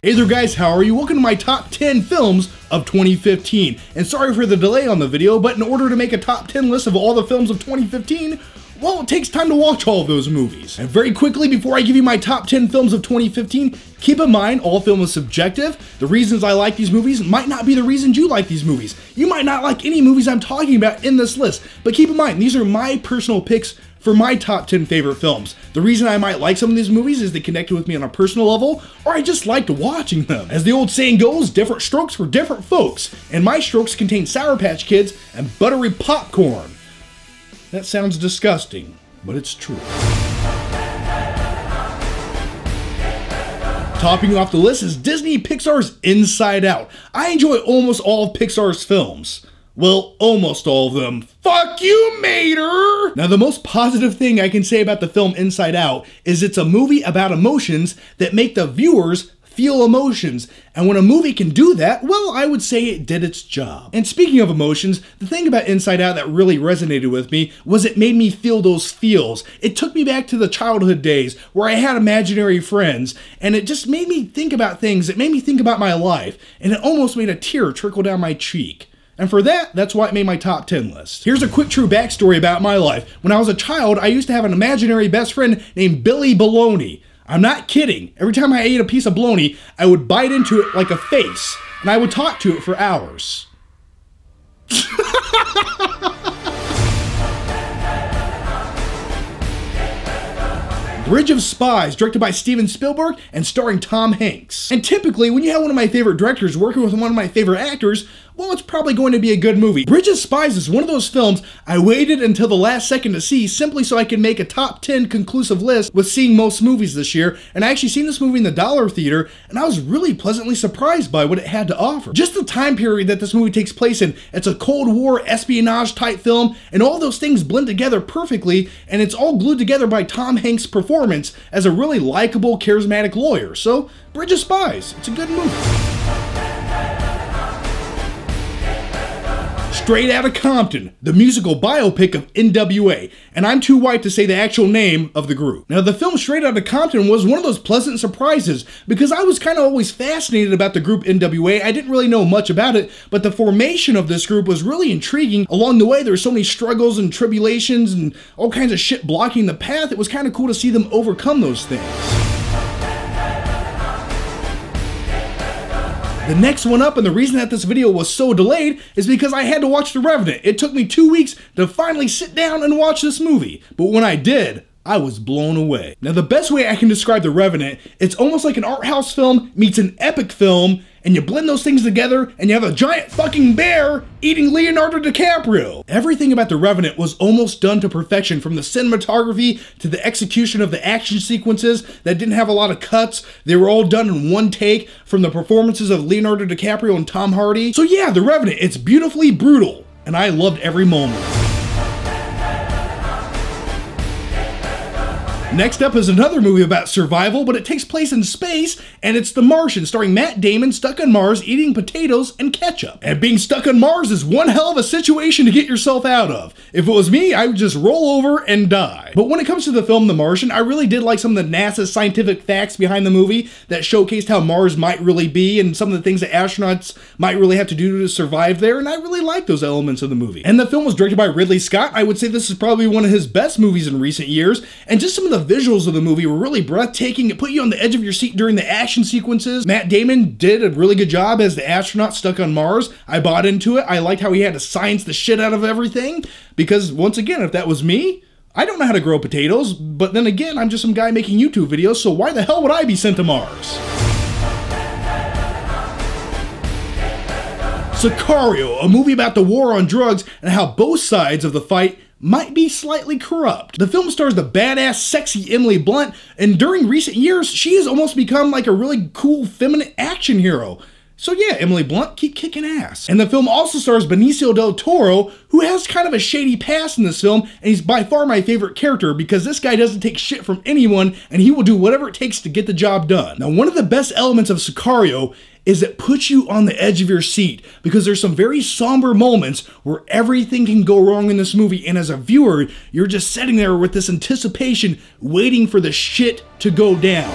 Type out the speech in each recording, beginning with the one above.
Hey there guys, how are you? Welcome to my top 10 films of 2015. And sorry for the delay on the video, but in order to make a top 10 list of all the films of 2015, well, it takes time to watch all of those movies. And very quickly, before I give you my top 10 films of 2015, keep in mind, all film is subjective. The reasons I like these movies might not be the reasons you like these movies. You might not like any movies I'm talking about in this list, but keep in mind, these are my personal picks for my top 10 favorite films. The reason I might like some of these movies is they connected with me on a personal level, or I just liked watching them. As the old saying goes, different strokes for different folks, and my strokes contain Sour Patch Kids and buttery popcorn. That sounds disgusting, but it's true. Topping off the list is Disney Pixar's Inside Out. I enjoy almost all of Pixar's films. Well, almost all of them. Fuck you, Mater! Now, the most positive thing I can say about the film Inside Out is it's a movie about emotions that make the viewers feel emotions. And when a movie can do that, well, I would say it did its job. And speaking of emotions, the thing about Inside Out that really resonated with me was it made me feel those feels. It took me back to the childhood days where I had imaginary friends, and it just made me think about things. It made me think about my life, and it almost made a tear trickle down my cheek. And for that, that's why it made my top 10 list. Here's a quick true backstory about my life. When I was a child, I used to have an imaginary best friend named Billy Baloney. I'm not kidding. Every time I ate a piece of bologna, I would bite into it like a face, and I would talk to it for hours. Bridge of Spies, directed by Steven Spielberg and starring Tom Hanks. And typically, when you have one of my favorite directors working with one of my favorite actors, well, it's probably going to be a good movie. Bridge of Spies is one of those films I waited until the last second to see simply so I could make a top 10 conclusive list with seeing most movies this year. And I actually seen this movie in the Dollar Theater, and I was really pleasantly surprised by what it had to offer. Just the time period that this movie takes place in, it's a Cold War espionage type film, and all those things blend together perfectly, and it's all glued together by Tom Hanks' performance as a really likable, charismatic lawyer. So, Bridge of Spies, it's a good movie. Straight Outta Compton, the musical biopic of NWA, and I'm too white to say the actual name of the group. Now, the film Straight Outta Compton was one of those pleasant surprises because I was kind of always fascinated about the group NWA. I didn't really know much about it, but the formation of this group was really intriguing. Along the way, there were so many struggles and tribulations and all kinds of shit blocking the path. It was kind of cool to see them overcome those things. The next one up, and the reason that this video was so delayed, is because I had to watch The Revenant. It took me 2 weeks to finally sit down and watch this movie, but when I did, I was blown away. Now, the best way I can describe The Revenant, it's almost like an art house film meets an epic film, and you blend those things together, and you have a giant fucking bear eating Leonardo DiCaprio. Everything about The Revenant was almost done to perfection, from the cinematography to the execution of the action sequences that didn't have a lot of cuts. They were all done in one take, from the performances of Leonardo DiCaprio and Tom Hardy. So yeah, The Revenant, it's beautifully brutal, and I loved every moment. Next up is another movie about survival, but it takes place in space, and it's The Martian, starring Matt Damon stuck on Mars eating potatoes and ketchup. And being stuck on Mars is one hell of a situation to get yourself out of. If it was me, I would just roll over and die. But when it comes to the film The Martian, I really did like some of the NASA scientific facts behind the movie that showcased how Mars might really be and some of the things that astronauts might really have to do to survive there, and I really liked those elements of the movie. And the film was directed by Ridley Scott. I would say this is probably one of his best movies in recent years, and just some of the visuals of the movie were really breathtaking. It put you on the edge of your seat during the action sequences. Matt Damon did a really good job as the astronaut stuck on Mars. I bought into it. I liked how he had to science the shit out of everything, because once again, if that was me, I don't know how to grow potatoes, but then again, I'm just some guy making YouTube videos, so why the hell would I be sent to Mars? Sicario, a movie about the war on drugs and how both sides of the fight might be slightly corrupt. The film stars the badass, sexy Emily Blunt, and during recent years, she has almost become like a really cool, feminine action hero. So yeah, Emily Blunt, keep kicking ass. And the film also stars Benicio del Toro, who has kind of a shady past in this film, and he's by far my favorite character because this guy doesn't take shit from anyone, and he will do whatever it takes to get the job done. Now, one of the best elements of Sicario is it puts you on the edge of your seat, because there's some very somber moments where everything can go wrong in this movie, and as a viewer, you're just sitting there with this anticipation, waiting for the shit to go down.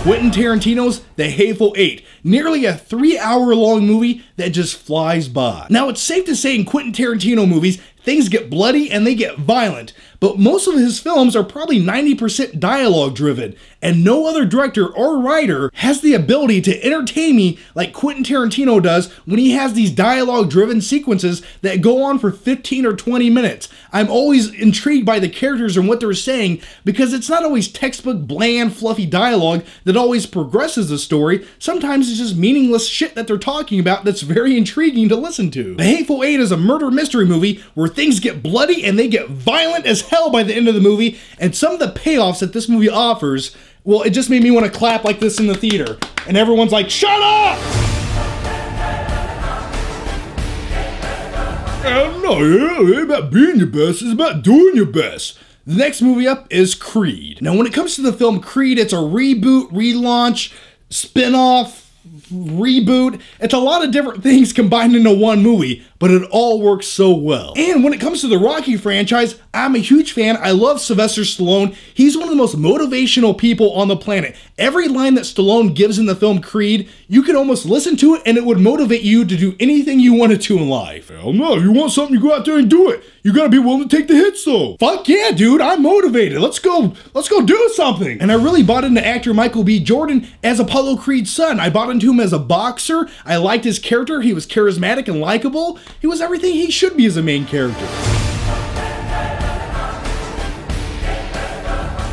Quentin Tarantino's The Hateful Eight, nearly a 3-hour-long movie that just flies by. Now, it's safe to say in Quentin Tarantino movies, things get bloody and they get violent, but most of his films are probably 90% dialogue driven, and no other director or writer has the ability to entertain me like Quentin Tarantino does when he has these dialogue driven sequences that go on for 15 or 20 minutes. I'm always intrigued by the characters and what they're saying because it's not always textbook, bland, fluffy dialogue that always progresses the story. Sometimes it's just meaningless shit that they're talking about that's very intriguing to listen to. The Hateful Eight is a murder mystery movie where things get bloody and they get violent as hell by the end of the movie, and some of the payoffs that this movie offers, well, it just made me want to clap like this in the theater. And everyone's like, shut up! No, it ain't about being your best, it's about doing your best. The next movie up is Creed. Now, when it comes to the film Creed, it's a reboot, relaunch, spin-off, reboot. It's a lot of different things combined into one movie, but it all works so well. And when it comes to the Rocky franchise, I'm a huge fan. I love Sylvester Stallone. He's one of the most motivational people on the planet. Every line that Stallone gives in the film Creed, you could almost listen to it and it would motivate you to do anything you wanted to in life. Hell no, if you want something, you go out there and do it. You gotta be willing to take the hits though. Fuck yeah, dude, I'm motivated. Let's go do something. And I really bought into actor Michael B. Jordan as Apollo Creed's son. I bought into him as a boxer. I liked his character. He was charismatic and likable. He was everything he should be as a main character.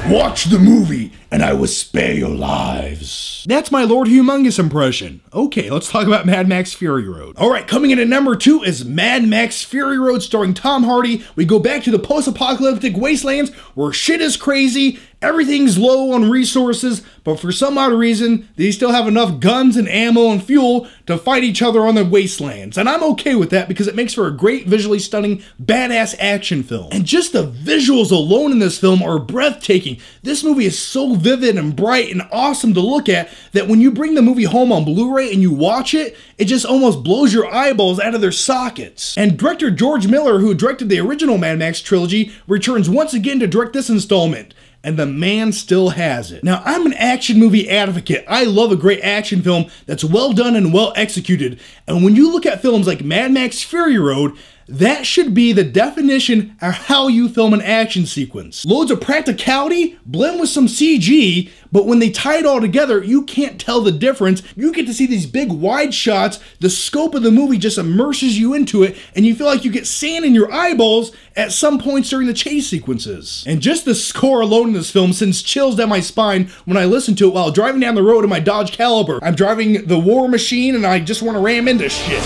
Watch the movie, and I will spare your lives. That's my Lord Humongous impression. Okay, let's talk about Mad Max Fury Road. Alright, coming in at number 2 is Mad Max Fury Road starring Tom Hardy. We go back to the post-apocalyptic wastelands where shit is crazy, everything's low on resources, but for some odd reason, they still have enough guns and ammo and fuel to fight each other on the wastelands. And I'm okay with that because it makes for a great, visually stunning, badass action film. And just the visuals alone in this film are breathtaking. This movie is so vivid and bright and awesome to look at that when you bring the movie home on Blu-ray and you watch it, it just almost blows your eyeballs out of their sockets. And director George Miller, who directed the original Mad Max trilogy, returns once again to direct this installment. And the man still has it. Now, I'm an action movie advocate. I love a great action film that's well done and well executed. And when you look at films like Mad Max Fury Road, that should be the definition of how you film an action sequence. Loads of practicality, blend with some CG, but when they tie it all together, you can't tell the difference. You get to see these big wide shots, the scope of the movie just immerses you into it, and you feel like you get sand in your eyeballs at some points during the chase sequences. And just the score alone in this film sends chills down my spine when I listen to it while driving down the road in my Dodge Caliber. I'm driving the War Machine and I just want to ram into shit.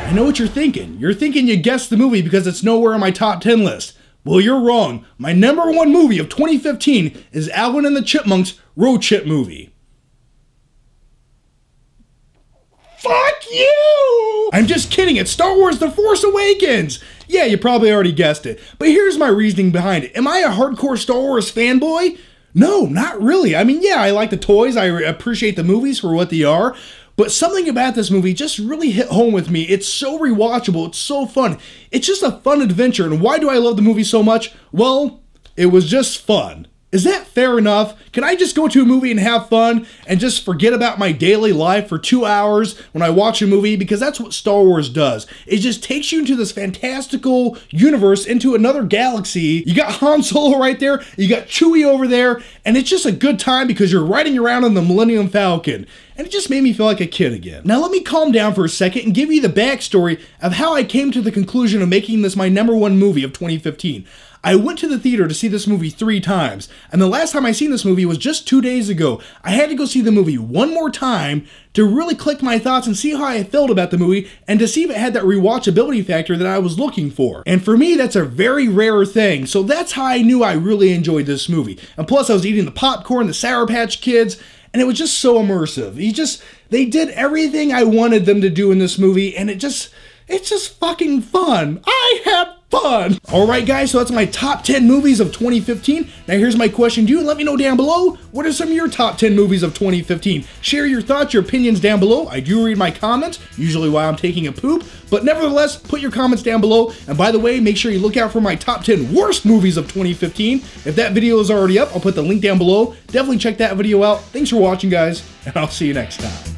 I know what you're thinking. You're thinking you guessed the movie because it's nowhere on my top 10 list. Well, you're wrong. My number 1 movie of 2015 is Alvin and the Chipmunks' Road Trip movie. Fuck you! I'm just kidding. It's Star Wars The Force Awakens. Yeah, you probably already guessed it. But here's my reasoning behind it. Am I a hardcore Star Wars fanboy? No, not really. I mean, yeah, I like the toys. I appreciate the movies for what they are. But something about this movie just really hit home with me. It's so rewatchable. It's so fun. It's just a fun adventure. And why do I love the movie so much? Well, it was just fun. Is that fair enough? Can I just go to a movie and have fun and just forget about my daily life for 2 hours when I watch a movie? Because that's what Star Wars does. It just takes you into this fantastical universe, into another galaxy. You got Han Solo right there, you got Chewie over there, and it's just a good time because you're riding around on the Millennium Falcon. And it just made me feel like a kid again. Now let me calm down for a second and give you the backstory of how I came to the conclusion of making this my number 1 movie of 2015. I went to the theater to see this movie 3 times, and the last time I seen this movie was just 2 days ago. I had to go see the movie one more time to really collect my thoughts and see how I felt about the movie, and to see if it had that rewatchability factor that I was looking for. And for me, that's a very rare thing, so that's how I knew I really enjoyed this movie. And plus, I was eating the popcorn, the Sour Patch Kids, and it was just so immersive. They did everything I wanted them to do in this movie, and it's just fucking fun. I had fun. Alright guys, so that's my top 10 movies of 2015. Now here's my question to you. Let me know down below, what are some of your top 10 movies of 2015? Share your thoughts, your opinions down below. I do read my comments, usually while I'm taking a poop. But nevertheless, put your comments down below. And by the way, make sure you look out for my top 10 worst movies of 2015. If that video is already up, I'll put the link down below. Definitely check that video out. Thanks for watching guys, and I'll see you next time.